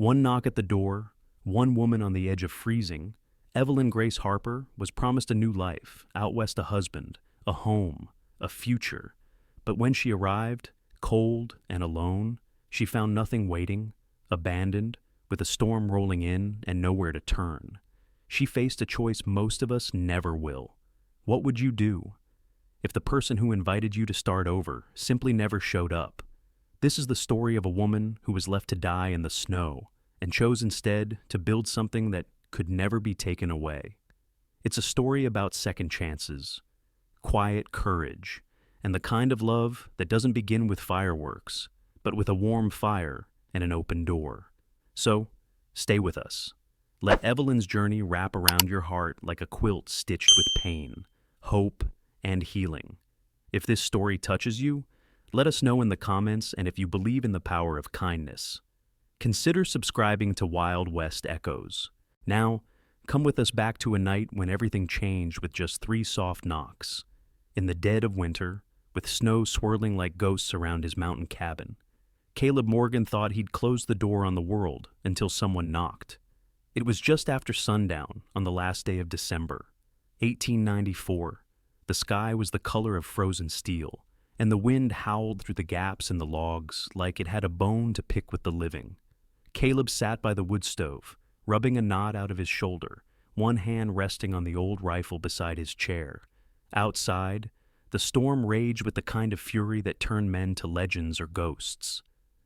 One knock at the door, one woman on the edge of freezing. Evelyn Grace Harper was promised a new life, out west a husband, a home, a future. But when she arrived, cold and alone, she found nothing waiting, abandoned, with a storm rolling in and nowhere to turn. She faced a choice most of us never will. What would you do if the person who invited you to start over simply never showed up? This is the story of a woman who was left to die in the snow and chose instead to build something that could never be taken away. It's a story about second chances, quiet courage, and the kind of love that doesn't begin with fireworks, but with a warm fire and an open door. So, stay with us. Let Evelyn's journey wrap around your heart like a quilt stitched with pain, hope, and healing. If this story touches you, let us know in the comments, and if you believe in the power of kindness, consider subscribing to Wild West Echoes. Now, come with us back to a night when everything changed with just 3 soft knocks. In the dead of winter, with snow swirling like ghosts around his mountain cabin, Caleb Morgan thought he'd closed the door on the world until someone knocked. It was just after sundown on the last day of December, 1894. The sky was the color of frozen steel, and the wind howled through the gaps in the logs like it had a bone to pick with the living. Caleb sat by the wood stove, rubbing a knot out of his shoulder, one hand resting on the old rifle beside his chair. Outside, the storm raged with the kind of fury that turned men to legends or ghosts.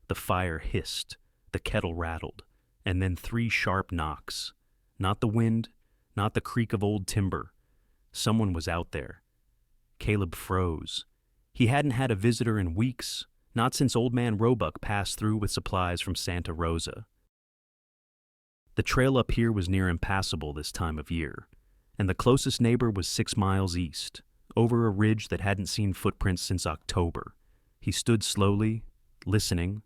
The fire hissed, the kettle rattled, and then 3 sharp knocks. Not the wind, not the creak of old timber. Someone was out there. Caleb froze. He hadn't had a visitor in weeks, not since Old Man Roebuck passed through with supplies from Santa Rosa. The trail up here was near impassable this time of year, and the closest neighbor was 6 miles east, over a ridge that hadn't seen footprints since October. He stood slowly, listening.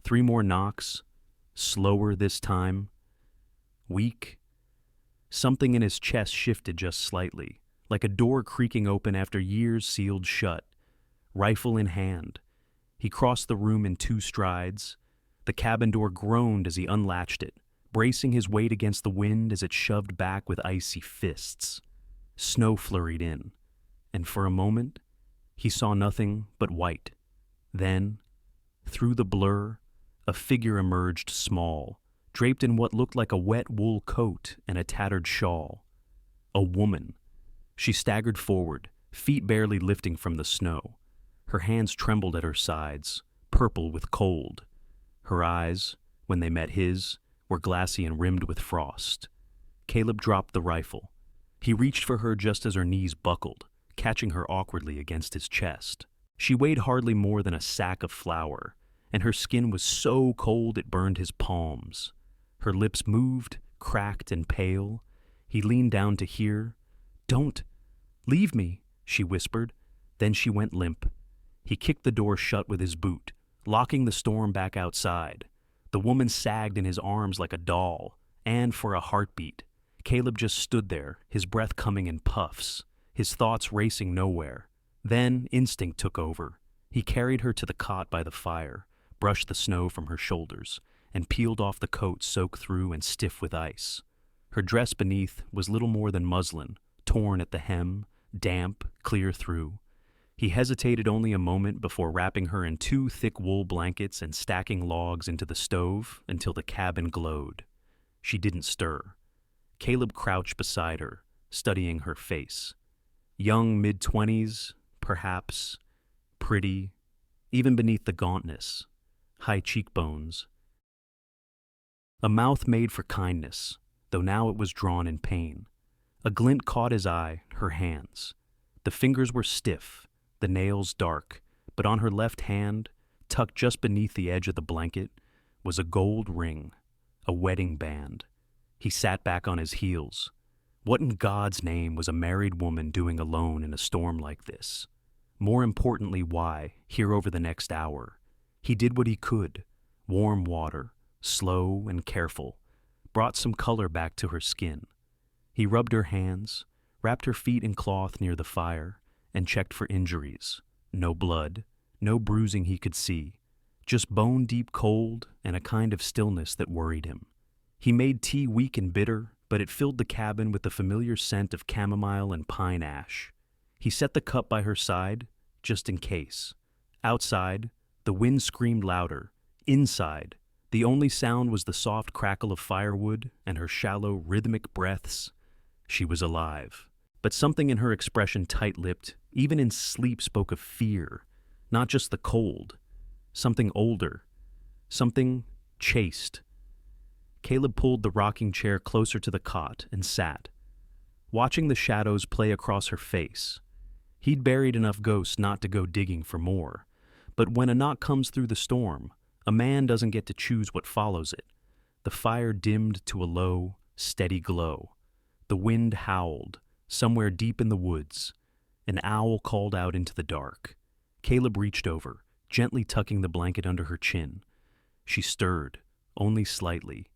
3 more knocks, slower this time. Weak. Something in his chest shifted just slightly, like a door creaking open after years sealed shut. Rifle in hand, he crossed the room in 2 strides. The cabin door groaned as he unlatched it, bracing his weight against the wind as it shoved back with icy fists. Snow flurried in, and for a moment, he saw nothing but white. Then, through the blur, a figure emerged small, draped in what looked like a wet wool coat and a tattered shawl. A woman. She staggered forward, feet barely lifting from the snow. Her hands trembled at her sides, purple with cold. Her eyes, when they met his, were glassy and rimmed with frost. Caleb dropped the rifle. He reached for her just as her knees buckled, catching her awkwardly against his chest. She weighed hardly more than a sack of flour, and her skin was so cold it burned his palms. Her lips moved, cracked and pale. He leaned down to hear. "Don't leave me," she whispered. Then she went limp. He kicked the door shut with his boot, locking the storm back outside. The woman sagged in his arms like a doll, and for a heartbeat, Caleb just stood there, his breath coming in puffs, his thoughts racing nowhere. Then instinct took over. He carried her to the cot by the fire, brushed the snow from her shoulders, and peeled off the coat soaked through and stiff with ice. Her dress beneath was little more than muslin, torn at the hem, damp, clear through. He hesitated only a moment before wrapping her in 2 thick wool blankets and stacking logs into the stove until the cabin glowed. She didn't stir. Caleb crouched beside her, studying her face. Young mid-20s, perhaps, pretty, even beneath the gauntness, high cheekbones. A mouth made for kindness, though now it was drawn in pain. A glint caught his eye, her hands. The fingers were stiff, the nails dark, but on her left hand, tucked just beneath the edge of the blanket, was a gold ring, a wedding band. He sat back on his heels. What in God's name was a married woman doing alone in a storm like this? More importantly, why, here over the next hour? He did what he could. Warm water, slow and careful, brought some color back to her skin. He rubbed her hands, wrapped her feet in cloth near the fire, and checked for injuries. No blood, no bruising he could see, just bone-deep cold and a kind of stillness that worried him. He made tea weak and bitter, but it filled the cabin with the familiar scent of chamomile and pine ash. He set the cup by her side, just in case. Outside, the wind screamed louder. Inside, the only sound was the soft crackle of firewood and her shallow, rhythmic breaths. She was alive. But something in her expression, tight-lipped, even in sleep, spoke of fear. Not just the cold. Something older. Something chaste. Caleb pulled the rocking chair closer to the cot and sat, watching the shadows play across her face. He'd buried enough ghosts not to go digging for more. But when a knock comes through the storm, a man doesn't get to choose what follows it. The fire dimmed to a low, steady glow. The wind howled, somewhere deep in the woods. An owl called out into the dark. Caleb reached over, gently tucking the blanket under her chin. She stirred, only slightly,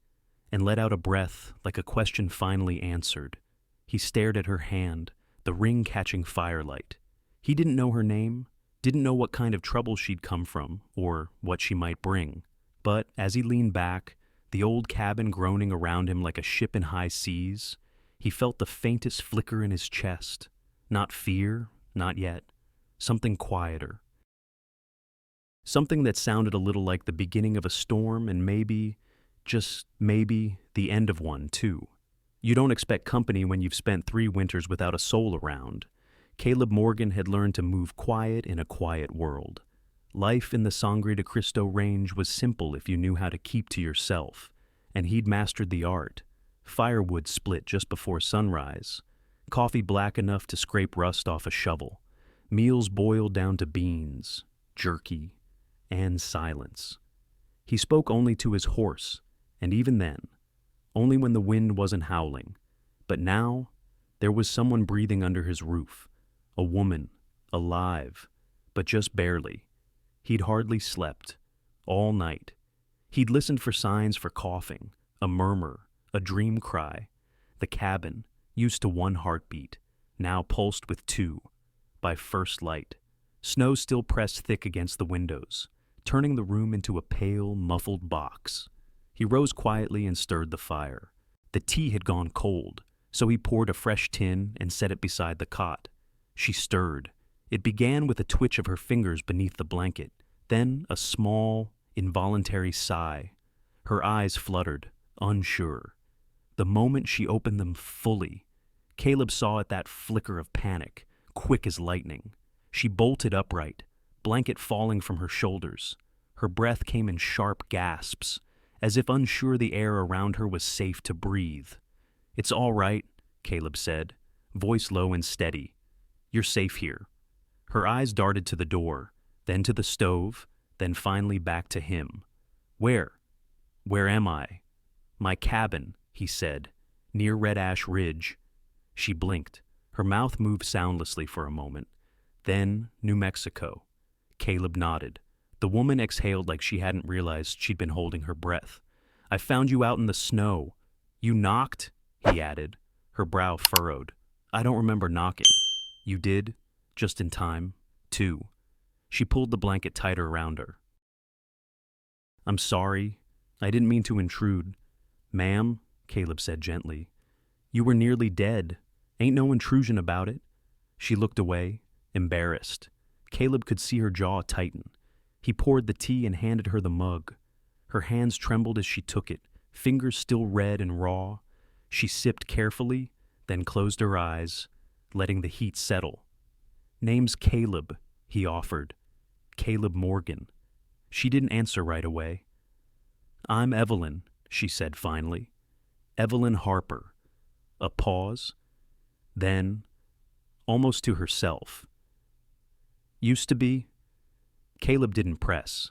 and let out a breath like a question finally answered. He stared at her hand, the ring catching firelight. He didn't know her name, didn't know what kind of trouble she'd come from, or what she might bring. But as he leaned back, the old cabin groaning around him like a ship in high seas, he felt the faintest flicker in his chest. Not fear, not yet. Something quieter. Something that sounded a little like the beginning of a storm and maybe, just maybe, the end of one, too. You don't expect company when you've spent 3 winters without a soul around. Caleb Morgan had learned to move quiet in a quiet world. Life in the Sangre de Cristo range was simple if you knew how to keep to yourself, and he'd mastered the art. Firewood split just before sunrise. Coffee black enough to scrape rust off a shovel. Meals boiled down to beans, jerky, and silence. He spoke only to his horse, and even then, only when the wind wasn't howling. But now, there was someone breathing under his roof. A woman, alive, but just barely. He'd hardly slept, all night. He'd listened for signs for coughing, a murmur, a dream cry. The cabin, used to 1 heartbeat, now pulsed with 2, by first light. Snow still pressed thick against the windows, turning the room into a pale, muffled box. He rose quietly and stirred the fire. The tea had gone cold, so he poured a fresh tin and set it beside the cot. She stirred. It began with a twitch of her fingers beneath the blanket, then a small, involuntary sigh. Her eyes fluttered, unsure. The moment she opened them fully, Caleb saw it that flicker of panic, quick as lightning. She bolted upright, blanket falling from her shoulders. Her breath came in sharp gasps, as if unsure the air around her was safe to breathe. "It's all right," Caleb said, voice low and steady. "You're safe here." Her eyes darted to the door, then to the stove, then finally back to him. "Where? Where am I?" "My cabin," he said, "near Red Ash Ridge." She blinked. Her mouth moved soundlessly for a moment. Then, New Mexico. Caleb nodded. The woman exhaled like she hadn't realized she'd been holding her breath. "I found you out in the snow." "You knocked?" he added. Her brow furrowed. "I don't remember knocking." "You did? Just in time, too." She pulled the blanket tighter around her. "I'm sorry. I didn't mean to intrude." "Ma'am," Caleb said gently, "you were nearly dead. Ain't no intrusion about it." She looked away, embarrassed. Caleb could see her jaw tighten. He poured the tea and handed her the mug. Her hands trembled as she took it, fingers still red and raw. She sipped carefully, then closed her eyes, letting the heat settle. "Name's Caleb," he offered. "Caleb Morgan." She didn't answer right away. "I'm Evelyn," she said finally. "Evelyn Harper." A pause. Then, almost to herself, "Used to be?" Caleb didn't press.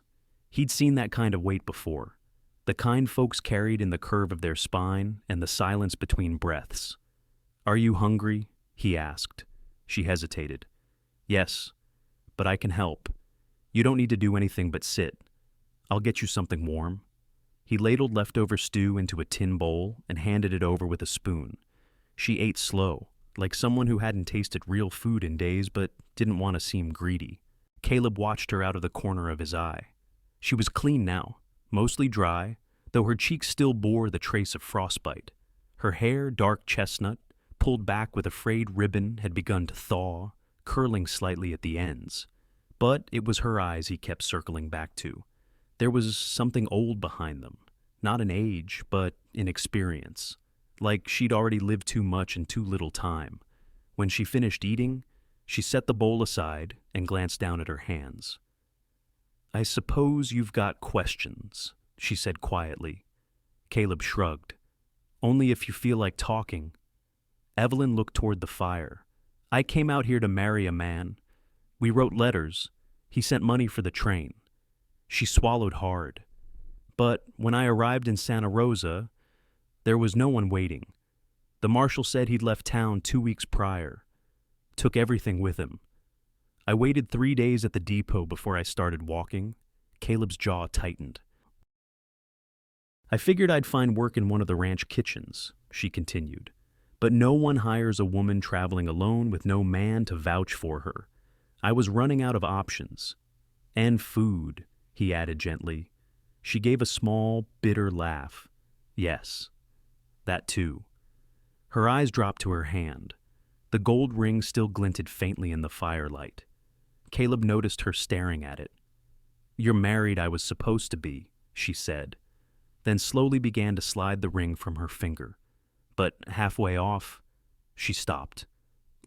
He'd seen that kind of weight before. The kind folks carried in the curve of their spine and the silence between breaths. "Are you hungry?" he asked. She hesitated. "Yes, but I can help. You don't need to do anything but sit. I'll get you something warm." He ladled leftover stew into a tin bowl and handed it over with a spoon. She ate slow, like someone who hadn't tasted real food in days but didn't want to seem greedy. Caleb watched her out of the corner of his eye. She was clean now, mostly dry, though her cheeks still bore the trace of frostbite. Her hair, dark chestnut, pulled back with a frayed ribbon, had begun to thaw, curling slightly at the ends. But it was her eyes he kept circling back to. There was something old behind them, not in age, but in experience. Like she'd already lived too much in too little time. When she finished eating, she set the bowl aside and glanced down at her hands. "I suppose you've got questions," she said quietly. Caleb shrugged. "Only if you feel like talking." Evelyn looked toward the fire. "I came out here to marry a man. We wrote letters. He sent money for the train." She swallowed hard. "But when I arrived in Santa Rosa, there was no one waiting. The marshal said he'd left town 2 weeks prior. Took everything with him. I waited 3 days at the depot before I started walking." Caleb's jaw tightened. "I figured I'd find work in one of the ranch kitchens," she continued. "But no one hires a woman traveling alone with no man to vouch for her. I was running out of options. And food," he added gently. She gave a small, bitter laugh. "Yes, that too." Her eyes dropped to her hand. The gold ring still glinted faintly in the firelight. Caleb noticed her staring at it. "You're married, I was supposed to be," she said, then slowly began to slide the ring from her finger. But halfway off, she stopped,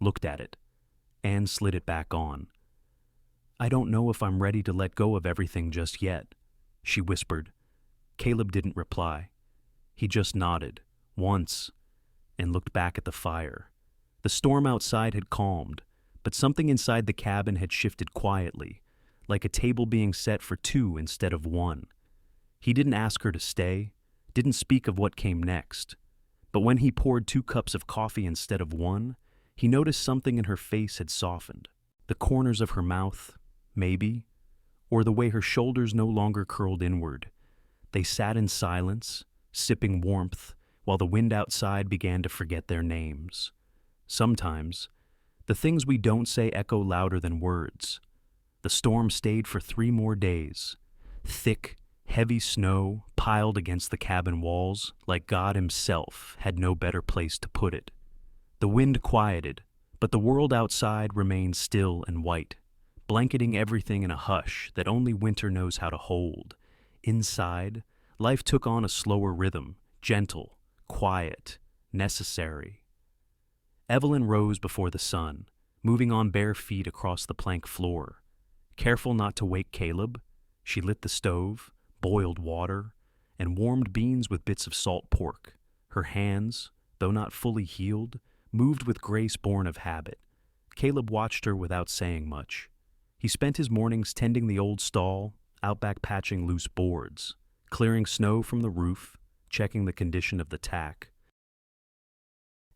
looked at it, and slid it back on. "I don't know if I'm ready to let go of everything just yet," she whispered. Caleb didn't reply. He just nodded, once, and looked back at the fire. The storm outside had calmed, but something inside the cabin had shifted quietly, like a table being set for 2 instead of 1. He didn't ask her to stay, didn't speak of what came next. But when he poured 2 cups of coffee instead of 1, he noticed something in her face had softened. The corners of her mouth, maybe, or the way her shoulders no longer curled inward. They sat in silence, sipping warmth, while the wind outside began to forget their names. Sometimes, the things we don't say echo louder than words. The storm stayed for 3 more days. Thick, heavy snow piled against the cabin walls like God himself had no better place to put it. The wind quieted, but the world outside remained still and white, blanketing everything in a hush that only winter knows how to hold. Inside, life took on a slower rhythm, gentle, quiet, necessary. Evelyn rose before the sun, moving on bare feet across the plank floor. Careful not to wake Caleb, she lit the stove, boiled water, and warmed beans with bits of salt pork. Her hands, though not fully healed, moved with grace born of habit. Caleb watched her without saying much. He spent his mornings tending the old stall, outback patching loose boards, clearing snow from the roof, checking the condition of the tack.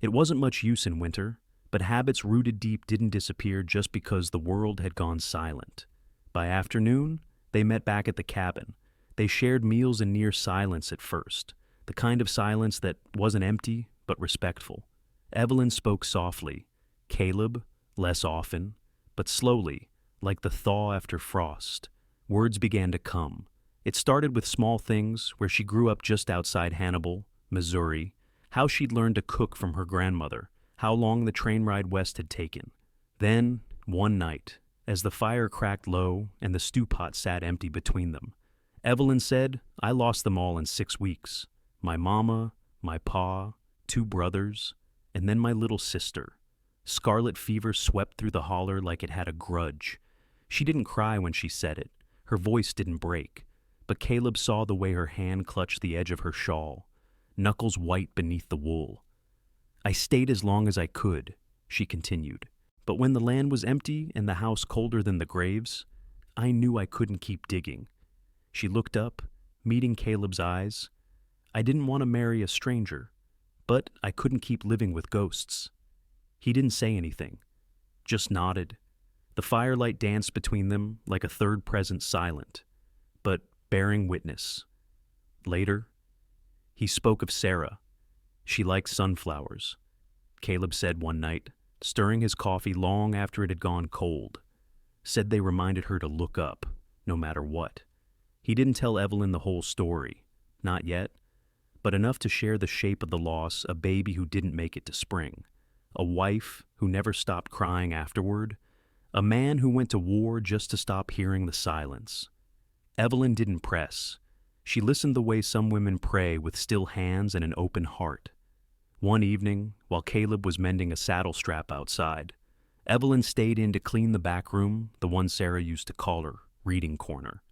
It wasn't much use in winter, but habits rooted deep didn't disappear just because the world had gone silent. By afternoon, they met back at the cabin. They shared meals in near silence at first, the kind of silence that wasn't empty but respectful. Evelyn spoke softly, Caleb less often, but slowly, like the thaw after frost. Words began to come. It started with small things, where she grew up just outside Hannibal, Missouri, how she'd learned to cook from her grandmother, how long the train ride west had taken. Then, one night, as the fire cracked low and the stew pot sat empty between them, Evelyn said, "I lost them all in 6 weeks. My mama, my pa, 2 brothers, and then my little sister." Scarlet fever swept through the holler like it had a grudge. She didn't cry when she said it. Her voice didn't break. But Caleb saw the way her hand clutched the edge of her shawl, knuckles white beneath the wool. "I stayed as long as I could," she continued. "But when the land was empty and the house colder than the graves, I knew I couldn't keep digging." She looked up, meeting Caleb's eyes. "I didn't want to marry a stranger, but I couldn't keep living with ghosts." He didn't say anything, just nodded. The firelight danced between them like a third presence, silent, but bearing witness. Later, he spoke of Sarah. She liked sunflowers, Caleb said one night, stirring his coffee long after it had gone cold. Said they reminded her to look up, no matter what. He didn't tell Evelyn the whole story, not yet, but enough to share the shape of the loss, a baby who didn't make it to spring, a wife who never stopped crying afterward, a man who went to war just to stop hearing the silence. Evelyn didn't press. She listened the way some women pray, with still hands and an open heart. One evening, while Caleb was mending a saddle strap outside, Evelyn stayed in to clean the back room, the one Sarah used to call her reading corner.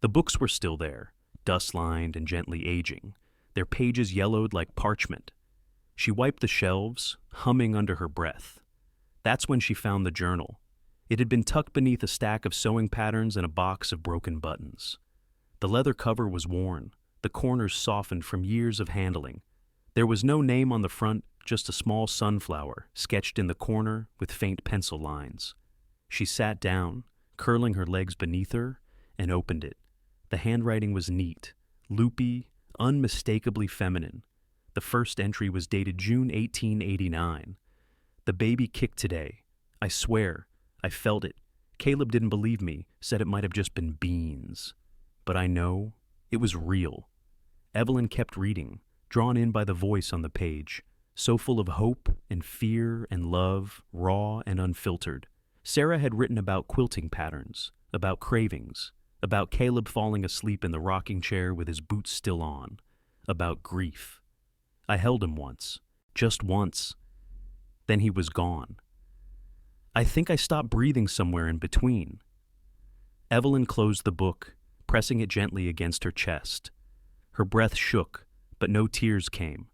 The books were still there, dust-lined and gently aging, their pages yellowed like parchment. She wiped the shelves, humming under her breath. That's when she found the journal. It had been tucked beneath a stack of sewing patterns and a box of broken buttons. The leather cover was worn, the corners softened from years of handling. There was no name on the front, just a small sunflower sketched in the corner with faint pencil lines. She sat down, curling her legs beneath her, and opened it. The handwriting was neat, loopy, unmistakably feminine. The first entry was dated June 1889. The baby kicked today. I swear, I felt it. Caleb didn't believe me, said it might have just been beans. But I know it was real. Evelyn kept reading, drawn in by the voice on the page, so full of hope and fear and love, raw and unfiltered. Sarah had written about quilting patterns, about cravings, about Caleb falling asleep in the rocking chair with his boots still on, about grief. I held him once, just once. Then he was gone. I think I stopped breathing somewhere in between. Evelyn closed the book, pressing it gently against her chest. Her breath shook, but no tears came.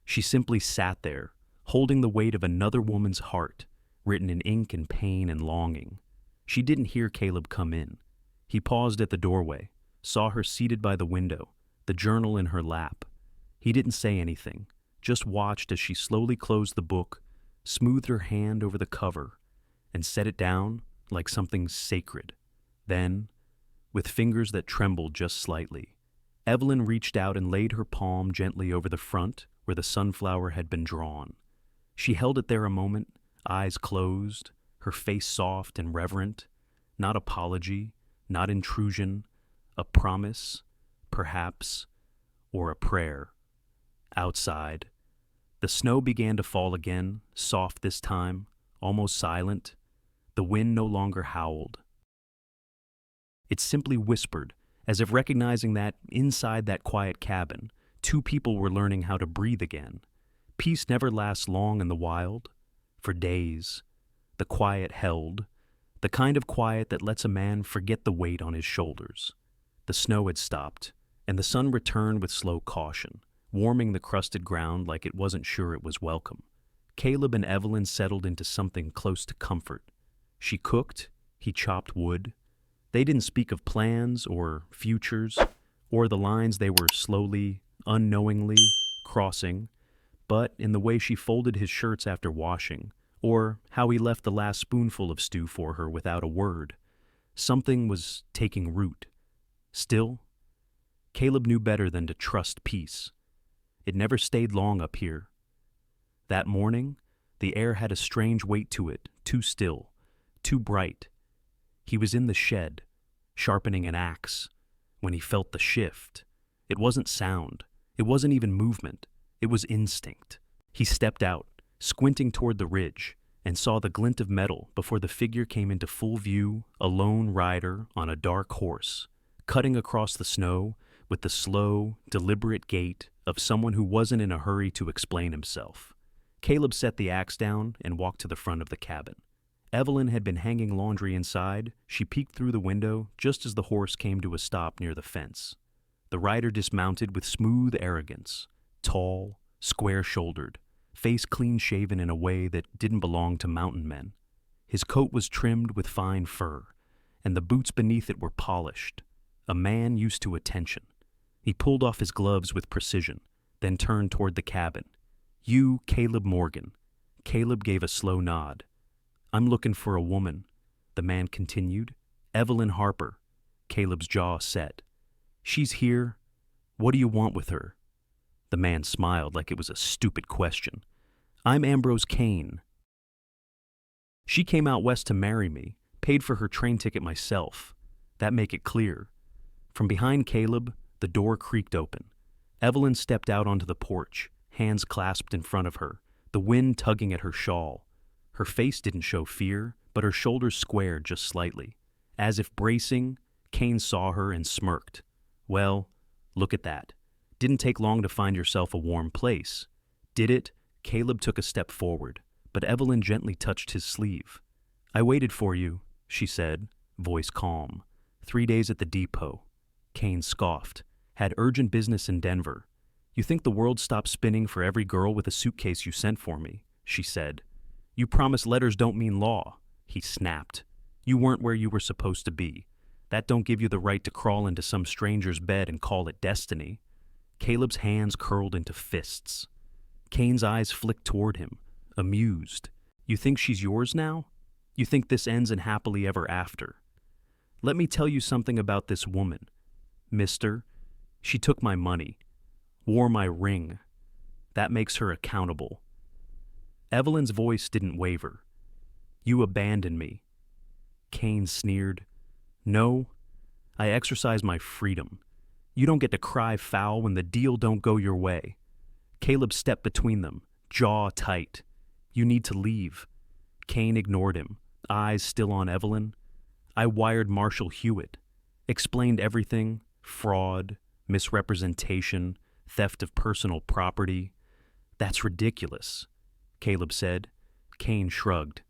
She simply sat there, holding the weight of another woman's heart, written in ink and pain and longing. She didn't hear Caleb come in. He paused at the doorway, saw her seated by the window, the journal in her lap. He didn't say anything, just watched as she slowly closed the book, smoothed her hand over the cover, and set it down like something sacred. Then, with fingers that trembled just slightly, Evelyn reached out and laid her palm gently over the front where the sunflower had been drawn. She held it there a moment, eyes closed, her face soft and reverent. Not apology, not intrusion, a promise, perhaps, or a prayer. Outside, the snow began to fall again, soft this time, almost silent. The wind no longer howled. It simply whispered, as if recognizing that, inside that quiet cabin, two people were learning how to breathe again. Peace never lasts long in the wild. For days, the quiet held, the kind of quiet that lets a man forget the weight on his shoulders. The snow had stopped, and the sun returned with slow caution, warming the crusted ground like it wasn't sure it was welcome. Caleb and Evelyn settled into something close to comfort. She cooked, he chopped wood. They didn't speak of plans or futures, or the lines they were slowly, unknowingly crossing, but in the way she folded his shirts after washing, or how he left the last spoonful of stew for her without a word. Something was taking root. Still, Caleb knew better than to trust peace. It never stayed long up here. That morning, the air had a strange weight to it, too still, too bright. He was in the shed, sharpening an axe, when he felt the shift. It wasn't sound. It wasn't even movement. It was instinct. He stepped out, squinting toward the ridge, and saw the glint of metal before the figure came into full view, a lone rider on a dark horse, cutting across the snow with the slow, deliberate gait of someone who wasn't in a hurry to explain himself. Caleb set the axe down and walked to the front of the cabin. Evelyn had been hanging laundry inside. She peeked through the window just as the horse came to a stop near the fence. The rider dismounted with smooth arrogance, tall, square-shouldered, face clean-shaven in a way that didn't belong to mountain men. His coat was trimmed with fine fur, and the boots beneath it were polished. A man used to attention. He pulled off his gloves with precision, then turned toward the cabin. "You, Caleb Morgan." Caleb gave a slow nod. "I'm looking for a woman," the man continued. "Evelyn Harper." Caleb's jaw set. "She's here. What do you want with her?" The man smiled like it was a stupid question. "I'm Ambrose Kane. She came out west to marry me, paid for her train ticket myself." That make it clear. From behind Caleb, the door creaked open. Evelyn stepped out onto the porch, hands clasped in front of her, the wind tugging at her shawl. Her face didn't show fear, but her shoulders squared just slightly. As if bracing, Kane saw her and smirked. Well, look at that. Didn't take long to find yourself a warm place. Did it? Caleb took a step forward, but Evelyn gently touched his sleeve. I waited for you, she said, voice calm. 3 days at the depot. Kane scoffed. Had urgent business in Denver. You think the world stopped spinning for every girl with a suitcase you sent for me, she said. You promised letters don't mean law, he snapped. You weren't where you were supposed to be. That don't give you the right to crawl into some stranger's bed and call it destiny. Caleb's hands curled into fists. Kane's eyes flicked toward him, amused. You think she's yours now? You think this ends in happily ever after? Let me tell you something about this woman. Mister, she took my money, wore my ring. That makes her accountable. Evelyn's voice didn't waver. You abandoned me. Kane sneered. No, I exercise my freedom. You don't get to cry foul when the deal don't go your way. Caleb stepped between them, jaw tight. You need to leave. Kane ignored him, eyes still on Evelyn. I wired Marshall Hewitt, explained everything, fraud, misrepresentation, theft of personal property. That's ridiculous, Caleb said. Kane shrugged.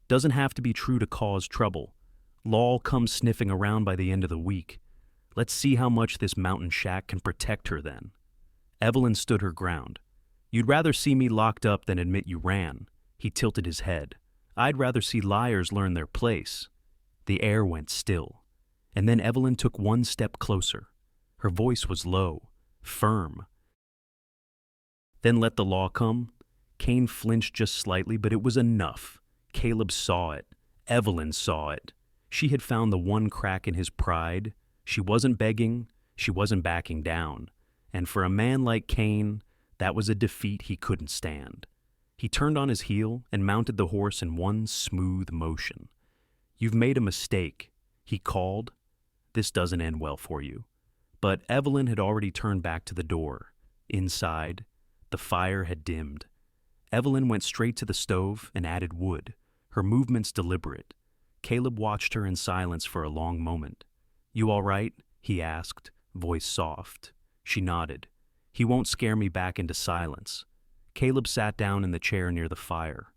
Doesn't have to be true to cause trouble. Law'll come sniffing around by the end of the week. Let's see how much this mountain shack can protect her then. Evelyn stood her ground. You'd rather see me locked up than admit you ran. He tilted his head. I'd rather see liars learn their place. The air went still. And then Evelyn took one step closer. Her voice was low, firm. Then let the law come. Kane flinched just slightly, but it was enough. Caleb saw it. Evelyn saw it. She had found the one crack in his pride. She wasn't begging. She wasn't backing down. And for a man like Kane, that was a defeat he couldn't stand. He turned on his heel and mounted the horse in one smooth motion. You've made a mistake, he called. This doesn't end well for you. But Evelyn had already turned back to the door. Inside, the fire had dimmed. Evelyn went straight to the stove and added wood, her movements deliberate. Caleb watched her in silence for a long moment. You all right? He asked, voice soft. She nodded. He won't scare me back into silence. Caleb sat down in the chair near the fire.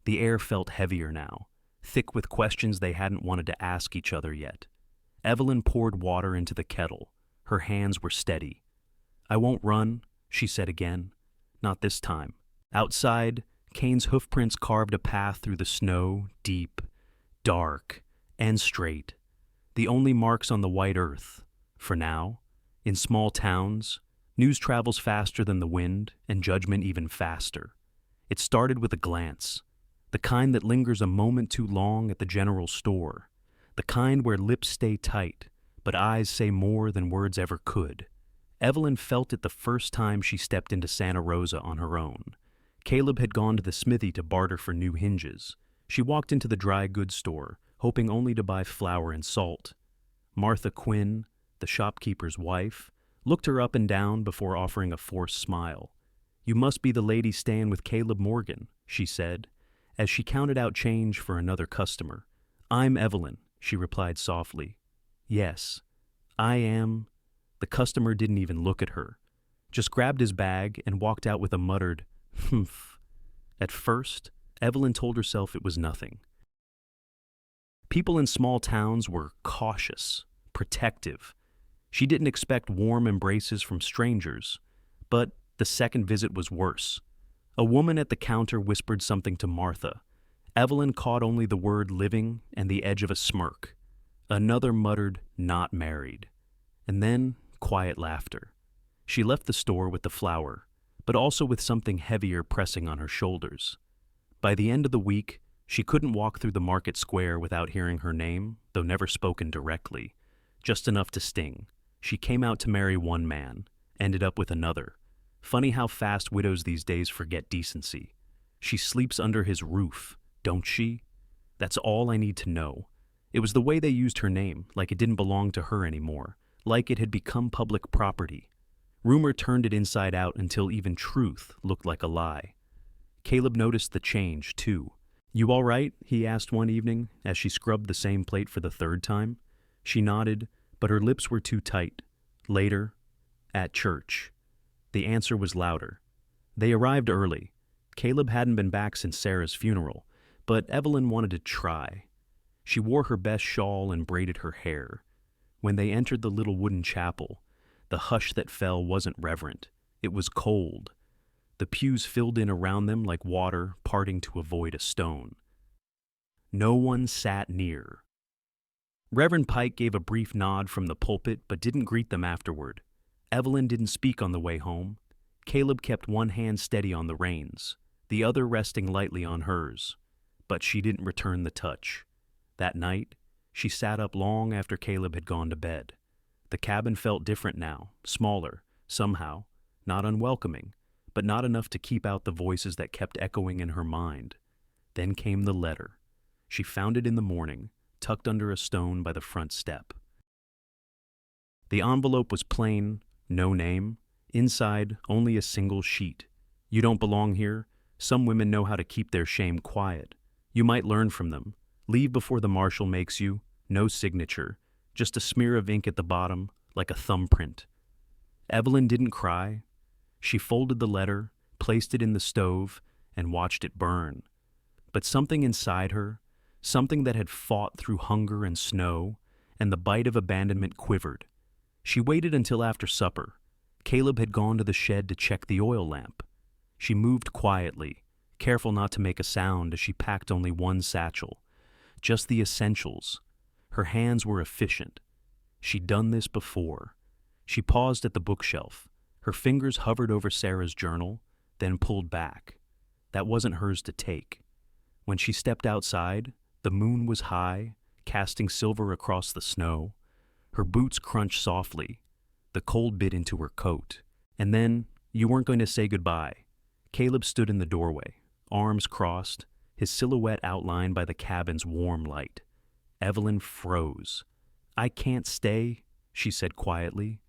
The air felt heavier now, thick with questions they hadn't wanted to ask each other yet. Evelyn poured water into the kettle. Her hands were steady. I won't run, she said again. Not this time. Outside, Kane's hoofprints carved a path through the snow, deep, dark, and straight. The only marks on the white earth. For now, in small towns, news travels faster than the wind, and judgment even faster. It started with a glance, the kind that lingers a moment too long at the general store, the kind where lips stay tight, but eyes say more than words ever could. Evelyn felt it the first time she stepped into Santa Rosa on her own. Caleb had gone to the smithy to barter for new hinges. She walked into the dry goods store, hoping only to buy flour and salt. Martha Quinn, the shopkeeper's wife, looked her up and down before offering a forced smile. You must be the lady staying with Caleb Morgan, she said, as she counted out change for another customer. I'm Evelyn, she replied softly. Yes, I am. The customer didn't even look at her, just grabbed his bag and walked out with a muttered, humph. At first, Evelyn told herself it was nothing. People in small towns were cautious, protective. She didn't expect warm embraces from strangers, but the second visit was worse. A woman at the counter whispered something to Martha. Evelyn caught only the word living and the edge of a smirk. Another muttered, not married. And then, quiet laughter. She left the store with the flour, but also with something heavier pressing on her shoulders. By the end of the week, she couldn't walk through the market square without hearing her name, though never spoken directly. Just enough to sting. She came out to marry one man, ended up with another. Funny how fast widows these days forget decency. She sleeps under his roof, don't she? That's all I need to know. It was the way they used her name, like it didn't belong to her anymore, like it had become public property. Rumor turned it inside out until even truth looked like a lie. Caleb noticed the change, too. "You all right?" he asked one evening, as she scrubbed the same plate for the third time. She nodded, but her lips were too tight. Later, at church. The answer was louder. They arrived early. Caleb hadn't been back since Sarah's funeral, but Evelyn wanted to try. She wore her best shawl and braided her hair. When they entered the little wooden chapel, the hush that fell wasn't reverent. It was cold. The pews filled in around them like water parting to avoid a stone. No one sat near. Reverend Pike gave a brief nod from the pulpit but didn't greet them afterward. Evelyn didn't speak on the way home. Caleb kept one hand steady on the reins, the other resting lightly on hers. But she didn't return the touch. That night, she sat up long after Caleb had gone to bed. The cabin felt different now, smaller, somehow, not unwelcoming, but not enough to keep out the voices that kept echoing in her mind. Then came the letter. She found it in the morning, tucked under a stone by the front step. The envelope was plain, no name. Inside, only a single sheet. "You don't belong here. Some women know how to keep their shame quiet. You might learn from them. Leave before the marshal makes you. No signature. Just a smear of ink at the bottom, like a thumbprint." Evelyn didn't cry. She folded the letter, placed it in the stove, and watched it burn. But something inside her, something that had fought through hunger and snow, and the bite of abandonment quivered. She waited until after supper. Caleb had gone to the shed to check the oil lamp. She moved quietly, careful not to make a sound as she packed only one satchel. Just the essentials. Her hands were efficient. She'd done this before. She paused at the bookshelf. Her fingers hovered over Sarah's journal, then pulled back. That wasn't hers to take. When she stepped outside, the moon was high, casting silver across the snow. Her boots crunched softly. The cold bit into her coat. And then, you weren't going to say goodbye. Caleb stood in the doorway, arms crossed, his silhouette outlined by the cabin's warm light. Evelyn froze. "I can't stay," she said quietly.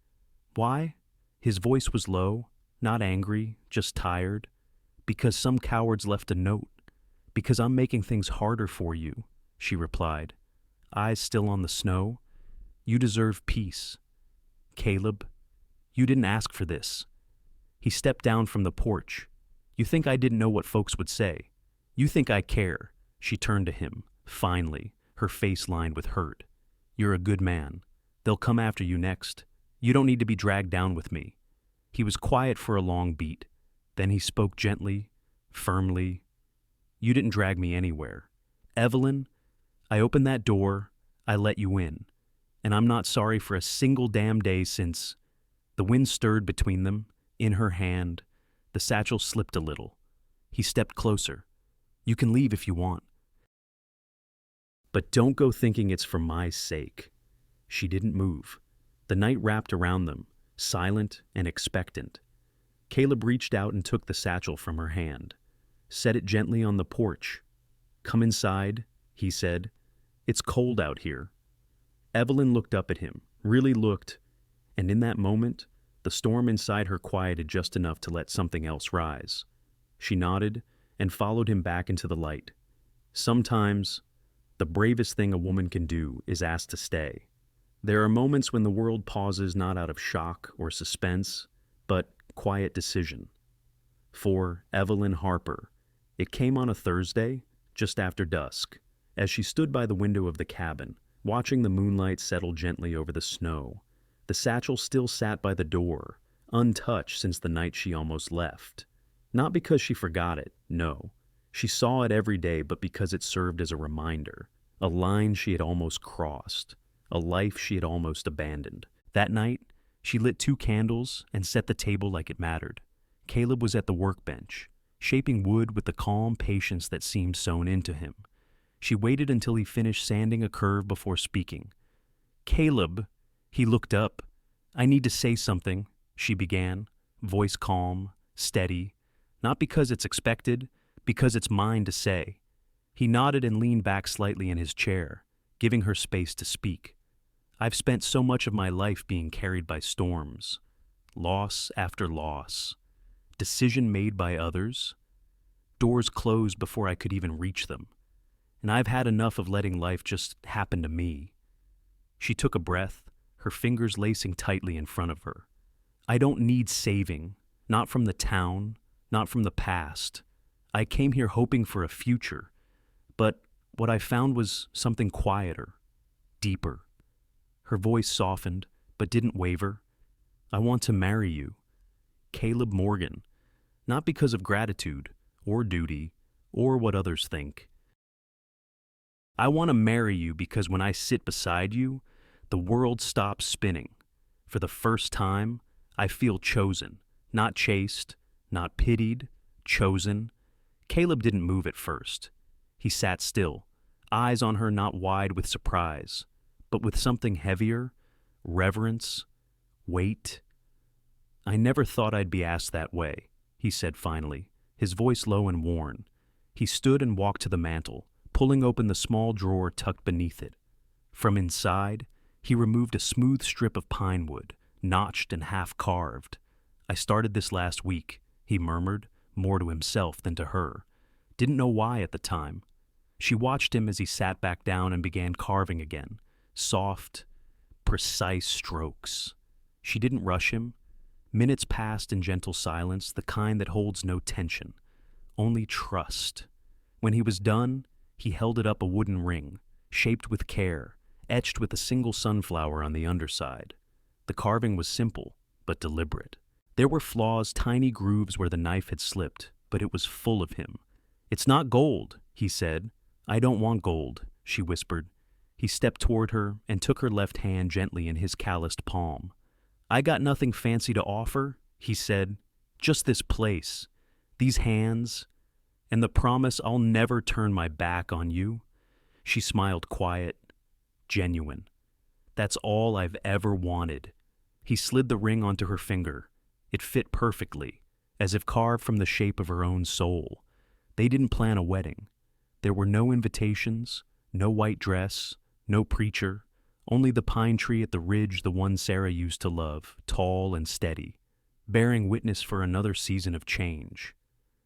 "Why?" His voice was low, not angry, just tired. "Because some cowards left a note. Because I'm making things harder for you," she replied, eyes still on the snow. "You deserve peace. Caleb, you didn't ask for this." He stepped down from the porch. "You think I didn't know what folks would say? You think I care?" She turned to him, finally, her face lined with hurt. "You're a good man. They'll come after you next. You don't need to be dragged down with me." He was quiet for a long beat. Then he spoke gently, firmly. "You didn't drag me anywhere. Evelyn, I opened that door, I let you in. And I'm not sorry for a single damn day since—" The wind stirred between them, in her hand. The satchel slipped a little. He stepped closer. "You can leave if you want. But don't go thinking it's for my sake." She didn't move. The night wrapped around them, silent and expectant. Caleb reached out and took the satchel from her hand. Set it gently on the porch. "Come inside," he said. "It's cold out here." Evelyn looked up at him, really looked, and in that moment, the storm inside her quieted just enough to let something else rise. She nodded and followed him back into the light. Sometimes, the bravest thing a woman can do is ask to stay. There are moments when the world pauses not out of shock or suspense, but quiet decision. For Evelyn Harper, it came on a Thursday, just after dusk, as she stood by the window of the cabin, watching the moonlight settle gently over the snow. The satchel still sat by the door, untouched since the night she almost left. Not because she forgot it, no. She saw it every day, but because it served as a reminder, a line she had almost crossed, a life she had almost abandoned. That night, she lit 2 candles and set the table like it mattered. Caleb was at the workbench, shaping wood with the calm patience that seemed sewn into him. She waited until he finished sanding a curve before speaking. "Caleb," he looked up. "I need to say something," she began, voice calm, steady, not because it's expected, because it's mine to say. He nodded and leaned back slightly in his chair. giving her space to speak. I've spent so much of my life being carried by storms, loss after loss, decision made by others, doors closed before I could even reach them. And I've had enough of letting life just happen to me. She took a breath, her fingers lacing tightly in front of her. I don't need saving, not from the town, not from the past. I came here hoping for a future, but what I found was something quieter, deeper. Her voice softened, but didn't waver. I want to marry you, Caleb Morgan, not because of gratitude, or duty, or what others think. I want to marry you because when I sit beside you, the world stops spinning. For the first time, I feel chosen, not chased, not pitied, chosen. Caleb didn't move at first. He sat still, eyes on her not wide with surprise, but with something heavier, reverence, weight. I never thought I'd be asked that way, he said finally, his voice low and worn. He stood and walked to the mantel, pulling open the small drawer tucked beneath it. From inside, he removed a smooth strip of pine wood, notched and half-carved. I started this last week, he murmured, more to himself than to her. Didn't know why at the time. She watched him as he sat back down and began carving again. Soft, precise strokes. She didn't rush him. Minutes passed in gentle silence, the kind that holds no tension, only trust. When he was done, he held it up a wooden ring, shaped with care, etched with a single sunflower on the underside. The carving was simple, but deliberate. There were flaws, tiny grooves where the knife had slipped, but it was full of him. It's not gold, he said. I don't want gold, she whispered. He stepped toward her and took her left hand gently in his calloused palm. I got nothing fancy to offer, he said. Just this place, these hands, and the promise I'll never turn my back on you. She smiled quiet, genuine. That's all I've ever wanted. He slid the ring onto her finger. It fit perfectly, as if carved from the shape of her own soul. They didn't plan a wedding. There were no invitations, no white dress, no preacher, only the pine tree at the ridge the one Sarah used to love, tall and steady, bearing witness for another season of change.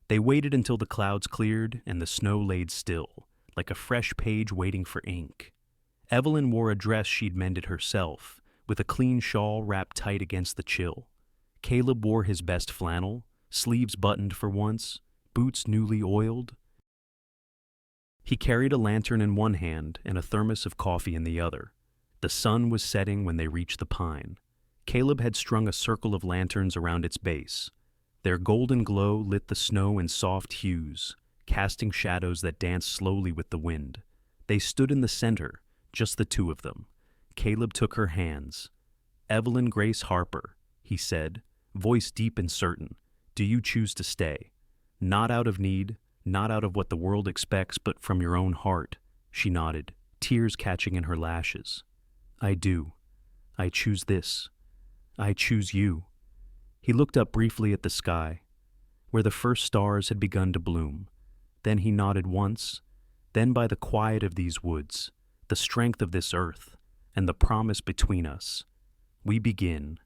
They waited until the clouds cleared and the snow laid still, like a fresh page waiting for ink. Evelyn wore a dress she'd mended herself, with a clean shawl wrapped tight against the chill. Caleb wore his best flannel, sleeves buttoned for once, boots newly oiled. He carried a lantern in one hand and a thermos of coffee in the other. The sun was setting when they reached the pine. Caleb had strung a circle of lanterns around its base. Their golden glow lit the snow in soft hues, casting shadows that danced slowly with the wind. They stood in the center, just the two of them. Caleb took her hands. Evelyn Grace Harper, he said, voice deep and certain. Do you choose to stay? Not out of need, not out of what the world expects, but from your own heart. She nodded, tears catching in her lashes. I do. I choose this. I choose you. He looked up briefly at the sky, where the first stars had begun to bloom. Then he nodded once, then by the quiet of these woods, the strength of this earth, and the promise between us. We begin.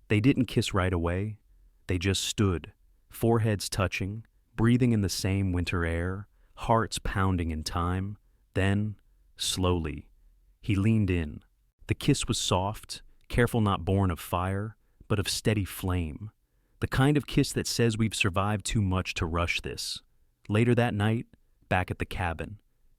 They didn't kiss right away. They just stood, foreheads touching, breathing in the same winter air, hearts pounding in time. Then, slowly, he leaned in. The kiss was soft, careful, not born of fire, but of steady flame. The kind of kiss that says we've survived too much to rush this. Later that night, back at the cabin,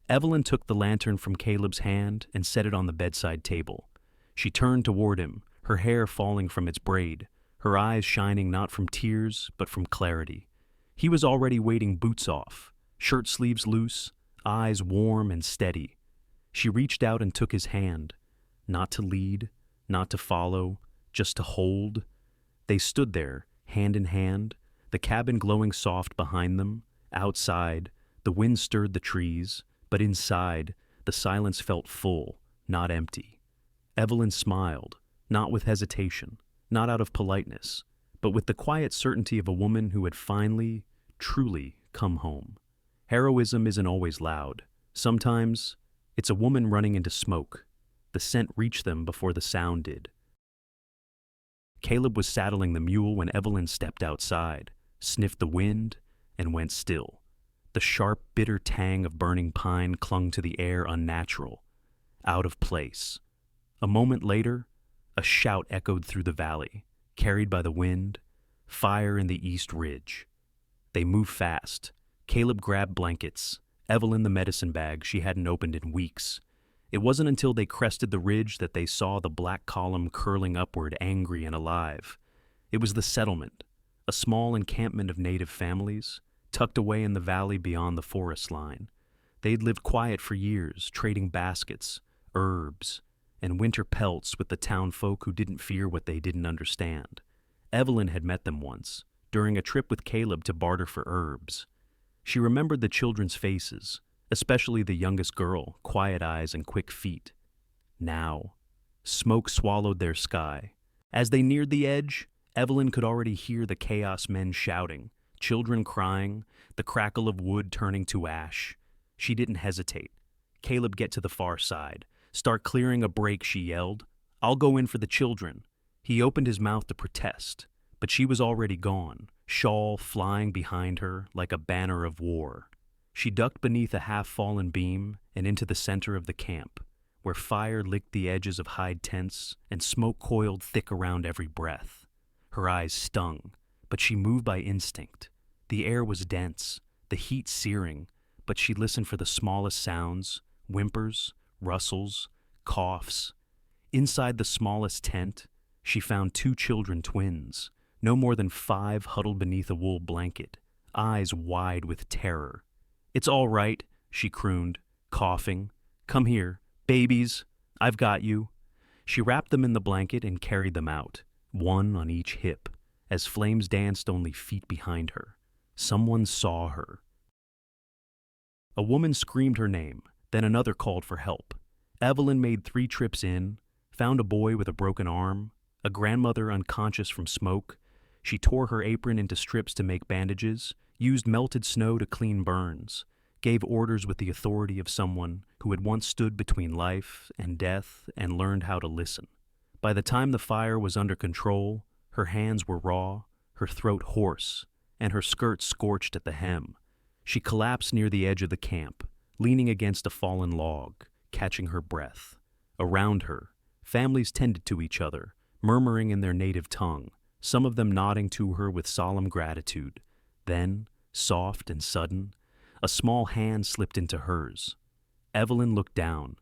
Evelyn took the lantern from Caleb's hand and set it on the bedside table. She turned toward him, her hair falling from its braid, her eyes shining not from tears, but from clarity. He was already waiting, boots off, shirt sleeves loose, eyes warm and steady. She reached out and took his hand, not to lead, not to follow, just to hold. They stood there, hand in hand, the cabin glowing soft behind them. Outside, the wind stirred the trees, but inside, the silence felt full, not empty. Evelyn smiled, not with hesitation, not out of politeness, but with the quiet certainty of a woman who had finally, truly come home. Heroism isn't always loud. Sometimes It's a woman running into smoke. The scent reached them before the sound did. Caleb was saddling the mule when Evelyn stepped outside, sniffed the wind, and went still. The sharp, bitter tang of burning pine clung to the air unnatural, out of place. A moment later, a shout echoed through the valley, carried by the wind, fire in the east ridge. They moved fast. Caleb grabbed blankets, Evelyn the medicine bag she hadn't opened in weeks. It wasn't until they crested the ridge that they saw the black column curling upward, angry and alive. It was the settlement, a small encampment of native families, tucked away in the valley beyond the forest line. They'd lived quiet for years, trading baskets, herbs, and winter pelts with the town folk who didn't fear what they didn't understand. Evelyn had met them once, during a trip with Caleb to barter for herbs. She remembered the children's faces, especially the youngest girl, quiet eyes and quick feet. Now, smoke swallowed their sky. As they neared the edge, Evelyn could already hear the chaos men shouting, children crying, the crackle of wood turning to ash. She didn't hesitate. Caleb, get to the far side. Start clearing a break, she yelled. I'll go in for the children. He opened his mouth to protest, but she was already gone, shawl flying behind her like a banner of war. She ducked beneath a half-fallen beam and into the center of the camp, where fire licked the edges of hide tents and smoke coiled thick around every breath. Her eyes stung, but she moved by instinct. The air was dense, the heat searing, but she listened for the smallest sounds, whimpers, rustles, coughs. Inside the smallest tent, she found 2 children twins, no more than 5, huddled beneath a wool blanket, eyes wide with terror. It's all right, she crooned, coughing. Come here, babies, I've got you. She wrapped them in the blanket and carried them out, one on each hip, as flames danced only feet behind her. Someone saw her. A woman screamed her name, then another called for help. Evelyn made 3 trips in, found a boy with a broken arm, a grandmother unconscious from smoke. She tore her apron into strips to make bandages, used melted snow to clean burns, gave orders with the authority of someone who had once stood between life and death and learned how to listen. By the time the fire was under control, her hands were raw, her throat hoarse, and her skirt scorched at the hem. She collapsed near the edge of the camp, leaning against a fallen log, catching her breath. Around her, families tended to each other, murmuring in their native tongue, some of them nodding to her with solemn gratitude. Then, soft and sudden, a small hand slipped into hers. Evelyn looked down.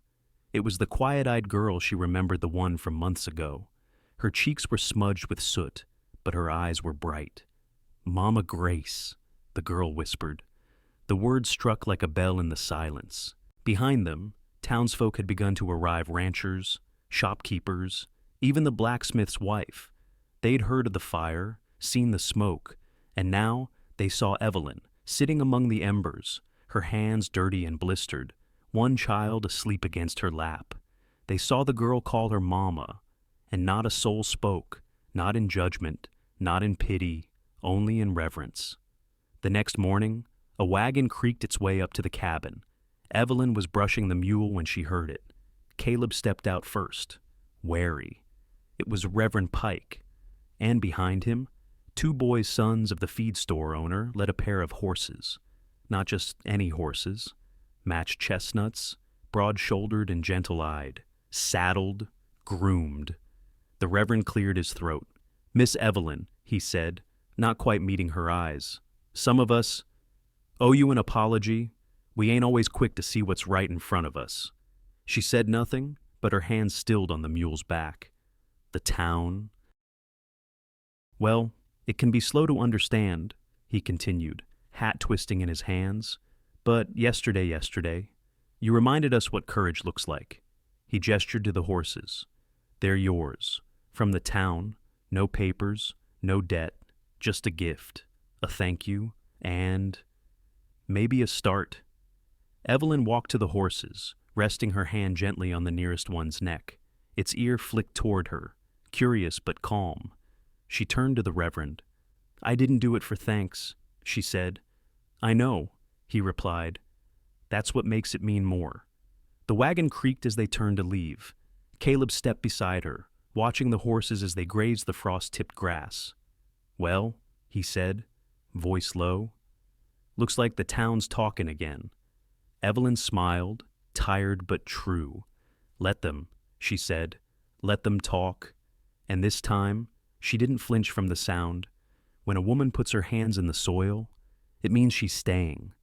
It was the quiet-eyed girl she remembered, the one from months ago. Her cheeks were smudged with soot, but her eyes were bright. "Mama Grace," the girl whispered. The word struck like a bell in the silence. Behind them, townsfolk had begun to arrive, ranchers, shopkeepers, even the blacksmith's wife. They'd heard of the fire, seen the smoke, and now they saw Evelyn, sitting among the embers, her hands dirty and blistered, one child asleep against her lap. They saw the girl call her Mama, and not a soul spoke, not in judgment, not in pity, only in reverence. The next morning, a wagon creaked its way up to the cabin. Evelyn was brushing the mule when she heard it. Caleb stepped out first, wary. It was Reverend Pike, and behind him, 2 boys' sons of the feed store owner led a pair of horses. Not just any horses, matched chestnuts, broad-shouldered and gentle-eyed, saddled, groomed. The Reverend cleared his throat. "Miss Evelyn," he said, not quite meeting her eyes, "some of us owe you an apology. We ain't always quick to see what's right in front of us." She said nothing, but her hands stilled on the mule's back. The town. "Well, it can be slow to understand," he continued, hat twisting in his hands. "But yesterday, you reminded us what courage looks like." He gestured to the horses. "They're yours. From the town, no papers, no debt, just a gift, a thank you, and maybe a start." Evelyn walked to the horses, resting her hand gently on the nearest one's neck. Its ear flicked toward her, curious but calm. She turned to the Reverend. "I didn't do it for thanks," she said. "I know," he replied. "That's what makes it mean more." The wagon creaked as they turned to leave. Caleb stepped beside her, watching the horses as they grazed the frost-tipped grass. "Well," he said, voice low, "looks like the town's talking again." Evelyn smiled, tired but true. "Let them," she said. "Let them talk." And this time, she didn't flinch from the sound. When a woman puts her hands in the soil, it means she's staying.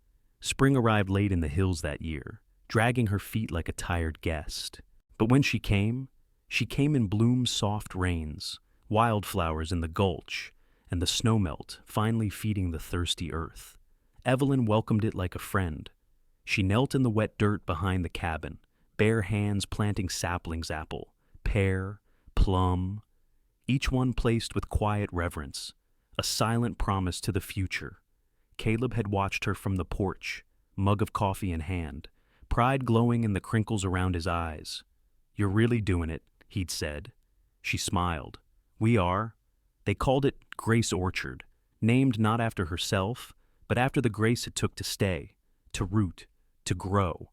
Spring arrived late in the hills that year, dragging her feet like a tired guest. But when she came in Bloom's soft rains, wildflowers in the gulch, and the snowmelt finally feeding the thirsty earth. Evelyn welcomed it like a friend. She knelt in the wet dirt behind the cabin, bare hands planting saplings, apple, pear, plum, each one placed with quiet reverence, a silent promise to the future. Caleb had watched her from the porch, mug of coffee in hand, pride glowing in the crinkles around his eyes. "You're really doing it," he'd said. She smiled. "We are." They called it Grace Orchard, named not after herself, but after the grace it took to stay, to root, to grow.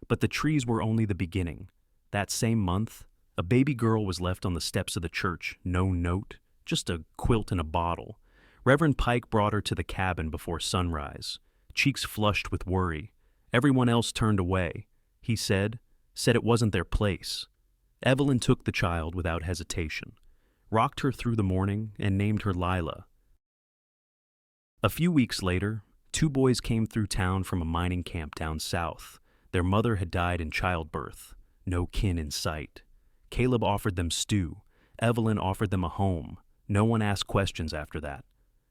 But the trees were only the beginning. That same month, a baby girl was left on the steps of the church, no note, just a quilt and a bottle. Reverend Pike brought her to the cabin before sunrise, cheeks flushed with worry. Everyone else turned away. He said it wasn't their place. Evelyn took the child without hesitation, rocked her through the morning, and named her Lila. A few weeks later, 2 boys came through town from a mining camp down south. Their mother had died in childbirth, no kin in sight. Caleb offered them stew. Evelyn offered them a home. No one asked questions after that.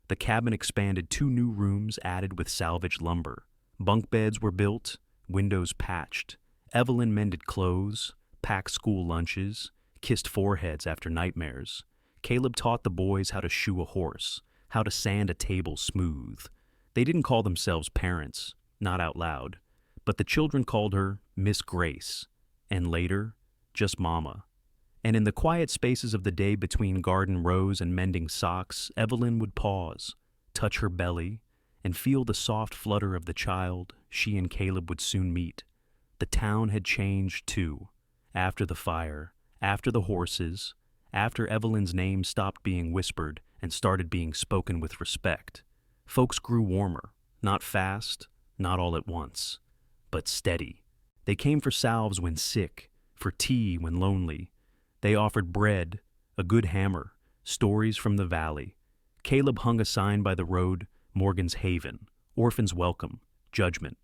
The cabin expanded, 2 new rooms added with salvaged lumber. Bunk beds were built, windows patched. Evelyn mended clothes, packed school lunches, kissed foreheads after nightmares. Caleb taught the boys how to shoe a horse, how to sand a table smooth. They didn't call themselves parents, not out loud, but the children called her Miss Grace, and later, just Mama. And in the quiet spaces of the day between garden rows and mending socks, Evelyn would pause, touch her belly, and feel the soft flutter of the child she and Caleb would soon meet. The town had changed, too. After the fire, after the horses, after Evelyn's name stopped being whispered and started being spoken with respect. Folks grew warmer, not fast, not all at once, but steady. They came for salves when sick, for tea when lonely. They offered bread, a good hammer, stories from the valley. Caleb hung a sign by the road, Morgan's Haven, Orphans Welcome, Judgment.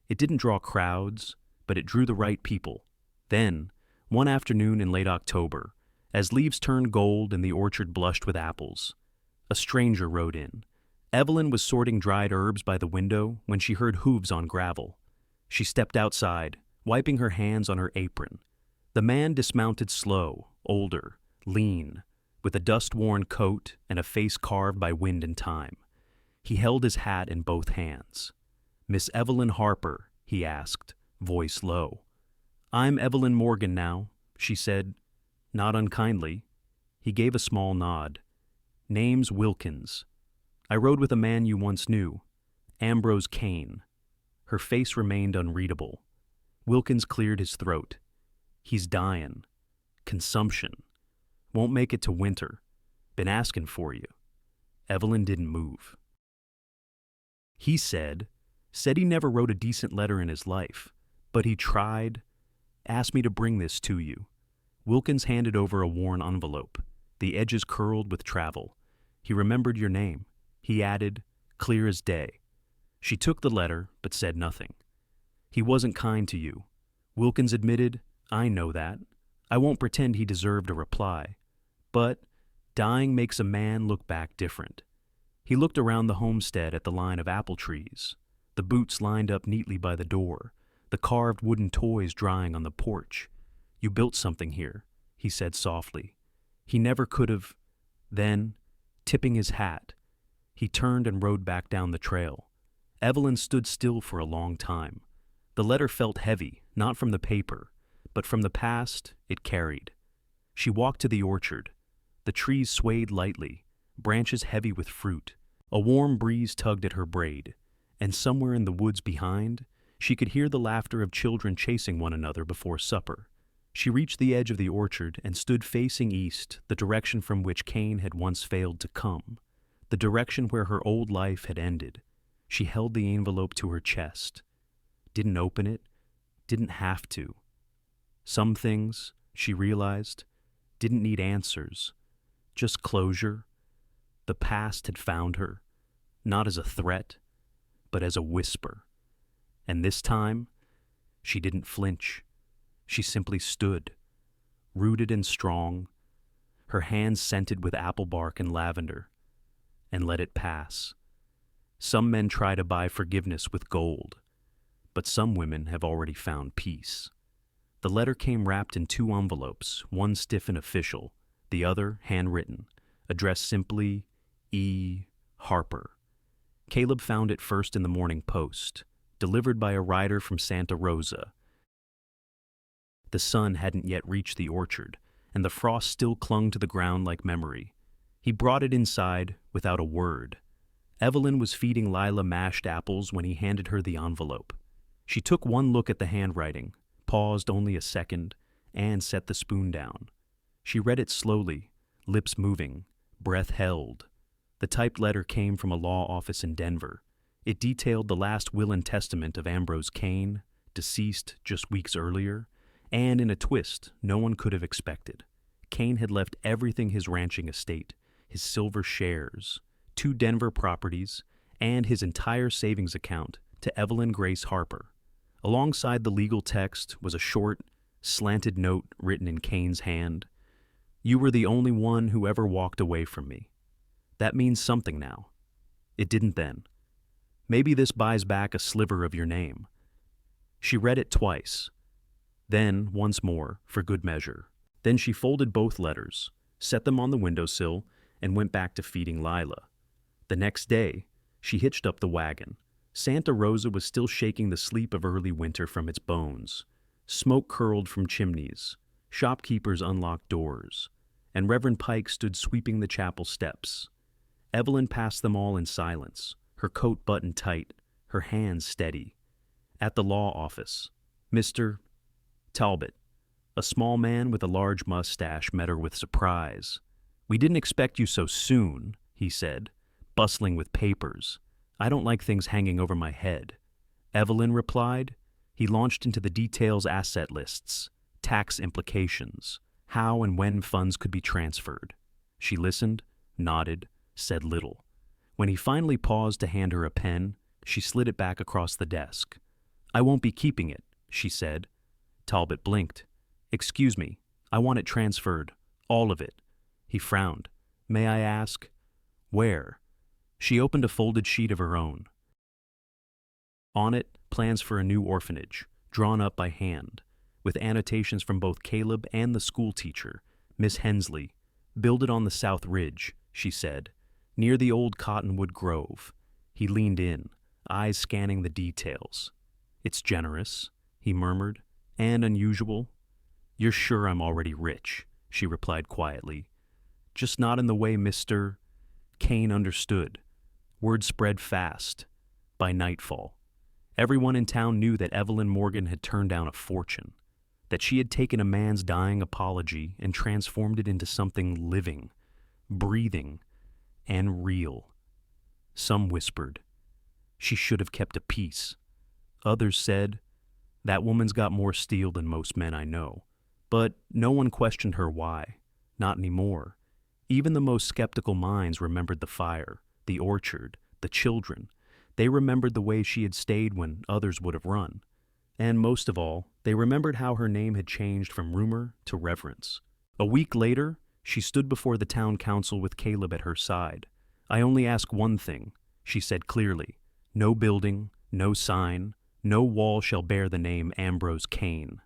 It didn't draw crowds, but it drew the right people. Then, one afternoon in late October, as leaves turned gold and the orchard blushed with apples, a stranger rode in. Evelyn was sorting dried herbs by the window when she heard hooves on gravel. She stepped outside, wiping her hands on her apron. The man dismounted slow, older, lean, with a dust-worn coat and a face carved by wind and time. He held his hat in both hands. "Miss Evelyn Harper?" he asked, voice low. "I'm Evelyn Morgan now," she said, not unkindly. He gave a small nod. "Name's Wilkins. I rode with a man you once knew, Ambrose Kane." Her face remained unreadable. Wilkins cleared his throat. "He's dying. Consumption. Won't make it to winter. Been asking for you." Evelyn didn't move. He said he never wrote a decent letter in his life, but he tried. "Asked me to bring this to you." Wilkins handed over a worn envelope, the edges curled with travel. "He remembered your name," he added, clear as day. She took the letter, but said nothing. "He wasn't kind to you," Wilkins admitted. "I know that. I won't pretend he deserved a reply. But dying makes a man look back different." He looked around the homestead at the line of apple trees, the boots lined up neatly by the door, the carved wooden toys drying on the porch. "You built something here," he said softly. He never could have. Then, tipping his hat, he turned and rode back down the trail. Evelyn stood still for a long time. The letter felt heavy, not from the paper, but from the past it carried. She walked to the orchard. The trees swayed lightly, branches heavy with fruit. A warm breeze tugged at her braid, and somewhere in the woods behind, She could hear the laughter of children chasing one another before supper. She reached the edge of the orchard and stood facing east, the direction from which Cain had once failed to come, the direction where her old life had ended. She held the envelope to her chest. Didn't open it, didn't have to. Some things, she realized, didn't need answers, just closure. The past had found her, not as a threat, but as a whisper. And this time, she didn't flinch. She simply stood, rooted and strong, her hands scented with apple bark and lavender, and let it pass. Some men try to buy forgiveness with gold, but some women have already found peace. The letter came wrapped in 2 envelopes, one stiff and official, the other handwritten, addressed simply E. Harper. Caleb found it first in the Morning Post, delivered by a rider from Santa Rosa. The sun hadn't yet reached the orchard, and the frost still clung to the ground like memory. He brought it inside without a word. Evelyn was feeding Lila mashed apples when he handed her the envelope. She took one look at the handwriting, paused only a second, and set the spoon down. She read it slowly, lips moving, breath held. The typed letter came from a law office in Denver. It detailed the last will and testament of Ambrose Cain, deceased just weeks earlier, and in a twist no one could have expected. Cain had left everything: his ranching estate, his silver shares, 2 Denver properties, and his entire savings account to Evelyn Grace Harper. Alongside the legal text was a short, slanted note written in Cain's hand. "You were the only one who ever walked away from me. That means something now. It didn't then. Maybe this buys back a sliver of your name." She read it twice, then once more, for good measure. Then she folded both letters, set them on the windowsill, and went back to feeding Lila. The next day, she hitched up the wagon. Santa Rosa was still shaking the sleep of early winter from its bones. Smoke curled from chimneys, shopkeepers unlocked doors, and Reverend Pike stood sweeping the chapel steps. Evelyn passed them all in silence, her coat buttoned tight, her hands steady. At the law office, Mr. Talbot, a small man with a large mustache, met her with surprise. "We didn't expect you so soon," he said, bustling with papers. "I don't like things hanging over my head." Evelyn replied. He launched into the details: asset lists, tax implications, how and when funds could be transferred. She listened, nodded, said little. When he finally paused to hand her a pen, she slid it back across the desk. "I won't be keeping it," she said. Talbot blinked. "Excuse me, I want it transferred, all of it." He frowned. "May I ask, where?" She opened a folded sheet of her own. On it, plans for a new orphanage, drawn up by hand, with annotations from both Caleb and the school teacher, Miss Hensley. "Build it on the South Ridge," she said, "near the old cottonwood grove." He leaned in, eyes scanning the details. "It's generous," he murmured, "and unusual." "You're sure I'm already rich," she replied quietly. "Just not in the way Mr. Cain understood." Word spread fast. By nightfall, everyone in town knew that Evelyn Morgan had turned down a fortune, that she had taken a man's dying apology and transformed it into something living, breathing, and real. Some whispered, "She should have kept a peace." Others said, "That woman's got more steel than most men I know." But no one questioned her why. Not anymore. Even the most skeptical minds remembered the fire, the orchard, the children. They remembered the way she had stayed when others would have run. And most of all, they remembered how her name had changed from rumor to reverence. A week later, she stood before the town council with Caleb at her side. "I only ask one thing," she said clearly. "No building, no sign, no wall shall bear the name Ambrose Cain."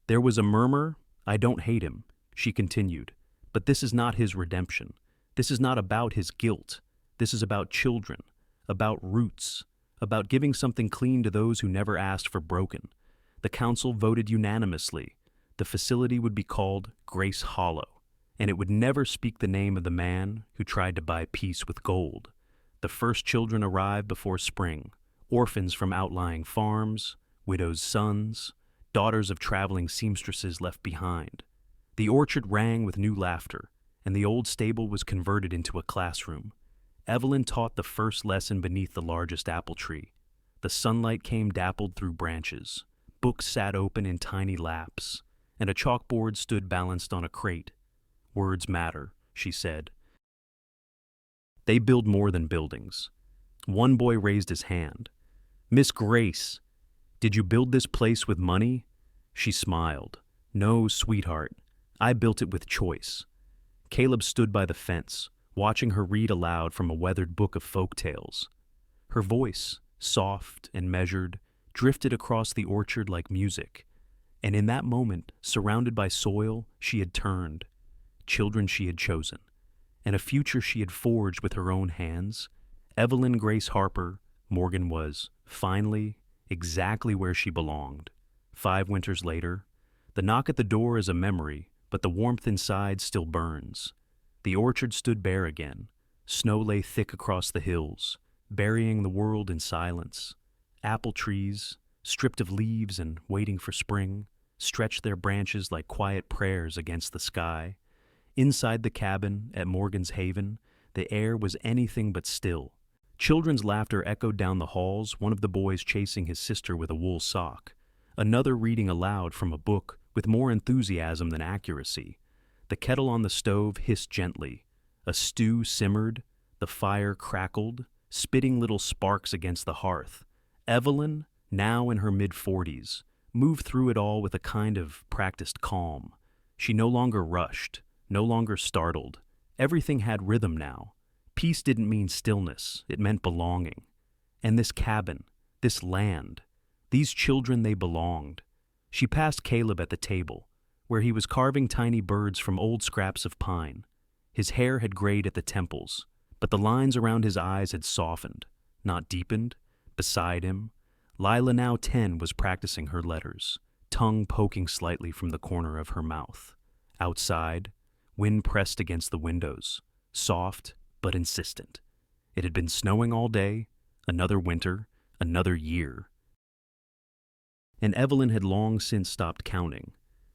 There was a murmur. "I don't hate him," she continued, "but this is not his redemption. This is not about his guilt. This is about children, about roots, about giving something clean to those who never asked for broken." The council voted unanimously. The facility would be called Grace Hollow, and it would never speak the name of the man who tried to buy peace with gold. The first children arrived before spring, orphans from outlying farms, widows' sons, daughters of traveling seamstresses left behind. The orchard rang with new laughter, and the old stable was converted into a classroom. Evelyn taught the first lesson beneath the largest apple tree. The sunlight came dappled through branches. Books sat open in tiny laps, and a chalkboard stood balanced on a crate. Words matter, she said. They build more than buildings. One boy raised his hand. Miss Grace, did you build this place with money? She smiled. No, sweetheart. I built it with choice. Caleb stood by the fence, watching her read aloud from a weathered book of folk tales. Her voice, soft and measured, drifted across the orchard like music, and in that moment, surrounded by soil, she had turned, children she had chosen, and a future she had forged with her own hands. Evelyn Grace Harper, Morgan was, finally, exactly where she belonged. 5 winters later, the knock at the door is a memory, but the warmth inside still burns. The orchard stood bare again. Snow lay thick across the hills, burying the world in silence. Apple trees, stripped of leaves and waiting for spring, stretched their branches like quiet prayers against the sky. Inside the cabin at Morgan's Haven, the air was anything but still. Children's laughter echoed down the halls, one of the boys chasing his sister with a wool sock, another reading aloud from a book with more enthusiasm than accuracy. The kettle on the stove hissed gently. A stew simmered, the fire crackled, spitting little sparks against the hearth. Evelyn, now in her mid-40s, moved through it all with a kind of practiced calm. She no longer rushed, no longer startled. Everything had rhythm now. Peace didn't mean stillness, it meant belonging. And this cabin, this land, these children, they belonged. She passed Caleb at the table, where he was carving tiny birds from old scraps of pine. His hair had grayed at the temples, but the lines around his eyes had softened, not deepened. Beside him, Lila, now 10, was practicing her letters, tongue poking slightly from the corner of her mouth. Outside, wind pressed against the windows, soft but insistent. It had been snowing all day, another winter, another year. And Evelyn had long since stopped counting.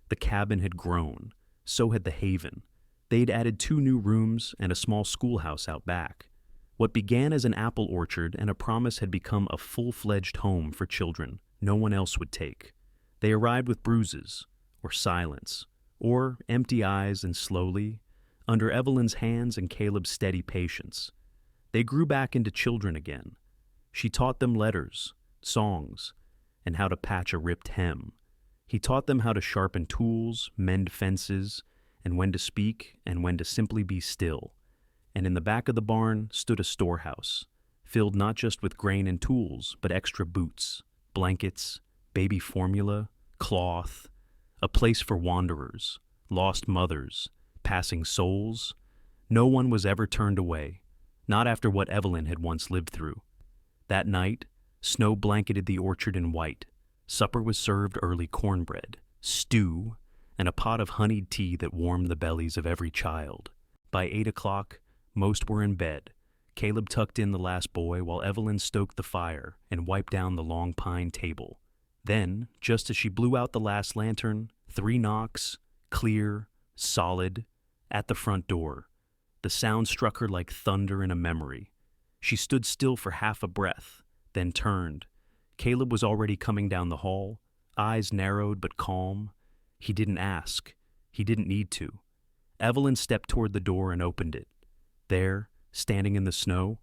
The cabin had grown, so had the haven. They'd added 2 new rooms and a small schoolhouse out back. What began as an apple orchard and a promise had become a full-fledged home for children no one else would take. They arrived with bruises, or silence, or empty eyes, and slowly, under Evelyn's hands and Caleb's steady patience, they grew back into children again. She taught them letters, songs, and how to patch a ripped hem. He taught them how to sharpen tools, mend fences, and when to speak and when to simply be still. And in the back of the barn stood a storehouse, filled not just with grain and tools, but extra boots, blankets, baby formula, cloth, a place for wanderers, lost mothers, passing souls. No one was ever turned away, not after what Evelyn had once lived through. That night, snow blanketed the orchard in white. Supper was served early: cornbread, stew, and a pot of honeyed tea that warmed the bellies of every child. By 8 o'clock, most were in bed. Caleb tucked in the last boy while Evelyn stoked the fire and wiped down the long pine table. Then, just as she blew out the last lantern, 3 knocks, clear, solid, at the front door. The sound struck her like thunder in a memory. She stood still for half a breath, then turned. Caleb was already coming down the hall, eyes narrowed but calm. He didn't ask. He didn't need to. Evelyn stepped toward the door and opened it. There, standing in the snow,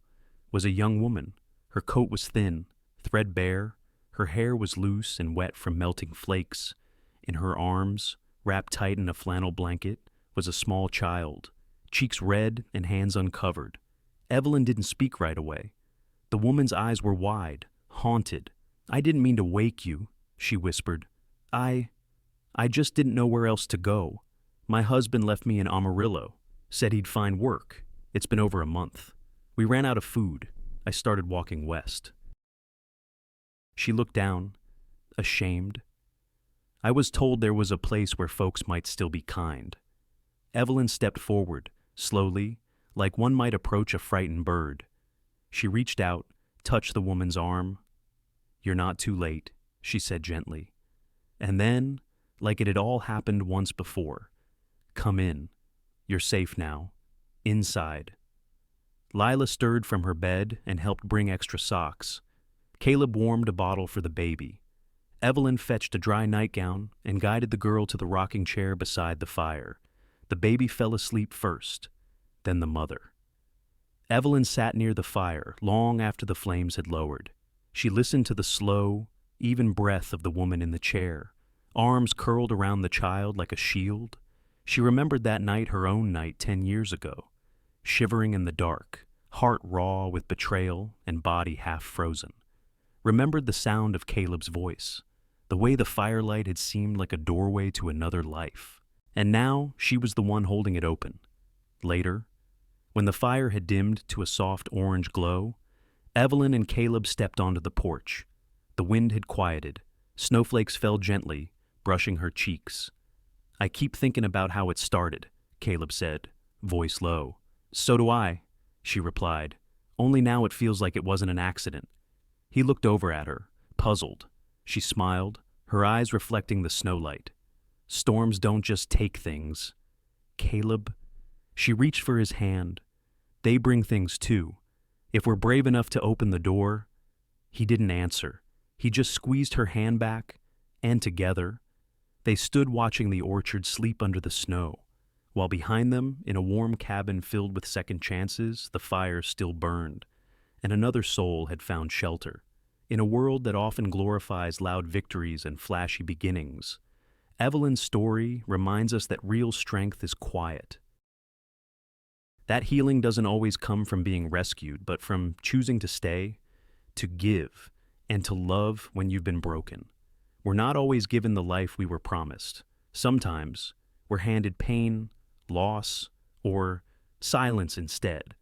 was a young woman. Her coat was thin, threadbare. Her hair was loose and wet from melting flakes. In her arms, wrapped tight in a flannel blanket, was a small child, cheeks red and hands uncovered. Evelyn didn't speak right away. The woman's eyes were wide, haunted. "I didn't mean to wake you," she whispered. I just didn't know where else to go. My husband left me in Amarillo, said he'd find work. It's been over a month. We ran out of food. I started walking west." She looked down, ashamed. "I was told there was a place where folks might still be kind." Evelyn stepped forward, slowly, like one might approach a frightened bird. She reached out, touched the woman's arm. "You're not too late," she said gently. And then, like it had all happened once before, "Come in. You're safe now. Inside." Lila stirred from her bed and helped bring extra socks. Caleb warmed a bottle for the baby. Evelyn fetched a dry nightgown and guided the girl to the rocking chair beside the fire. The baby fell asleep first, then the mother. Evelyn sat near the fire long after the flames had lowered. She listened to the slow, even breath of the woman in the chair, arms curled around the child like a shield. She remembered that night, her own night 10 years ago, shivering in the dark, heart raw with betrayal and body half frozen. Remembered the sound of Caleb's voice, the way the firelight had seemed like a doorway to another life. And now she was the one holding it open. Later, when the fire had dimmed to a soft orange glow, Evelyn and Caleb stepped onto the porch. The wind had quieted. Snowflakes fell gently, brushing her cheeks. "I keep thinking about how it started," Caleb said, voice low. "So do I," she replied. "Only now it feels like it wasn't an accident." He looked over at her, puzzled. She smiled, her eyes reflecting the snowlight. "Storms don't just take things. Caleb." She reached for his hand. "They bring things too. If we're brave enough to open the door." He didn't answer. He just squeezed her hand back, and together, they stood watching the orchard sleep under the snow, while behind them, in a warm cabin filled with second chances, the fire still burned, and another soul had found shelter. In a world that often glorifies loud victories and flashy beginnings, Evelyn's story reminds us that real strength is quiet. That healing doesn't always come from being rescued, but from choosing to stay, to give, and to love when you've been broken. We're not always given the life we were promised. Sometimes we're handed pain, loss, or silence instead.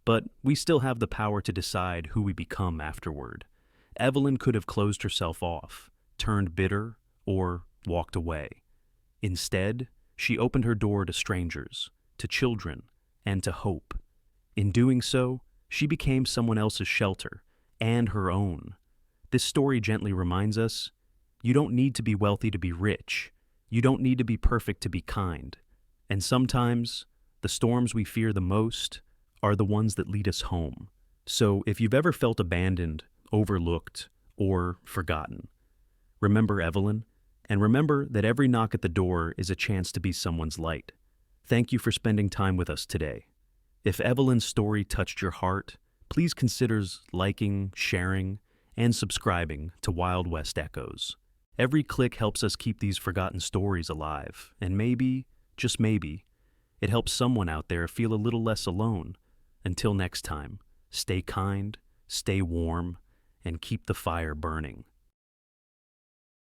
But we still have the power to decide who we become afterward. Evelyn could have closed herself off, turned bitter, or walked away. Instead, she opened her door to strangers, to children, and to hope. In doing so, she became someone else's shelter, and her own. This story gently reminds us, you don't need to be wealthy to be rich. You don't need to be perfect to be kind. And sometimes, the storms we fear the most are the ones that lead us home. So if you've ever felt abandoned, overlooked, or forgotten, remember Evelyn, and remember that every knock at the door is a chance to be someone's light. Thank you for spending time with us today. If Evelyn's story touched your heart, please consider liking, sharing, and subscribing to Wild West Echoes. Every click helps us keep these forgotten stories alive, and maybe, just maybe, it helps someone out there feel a little less alone. Until next time, stay kind, stay warm, and keep the fire burning.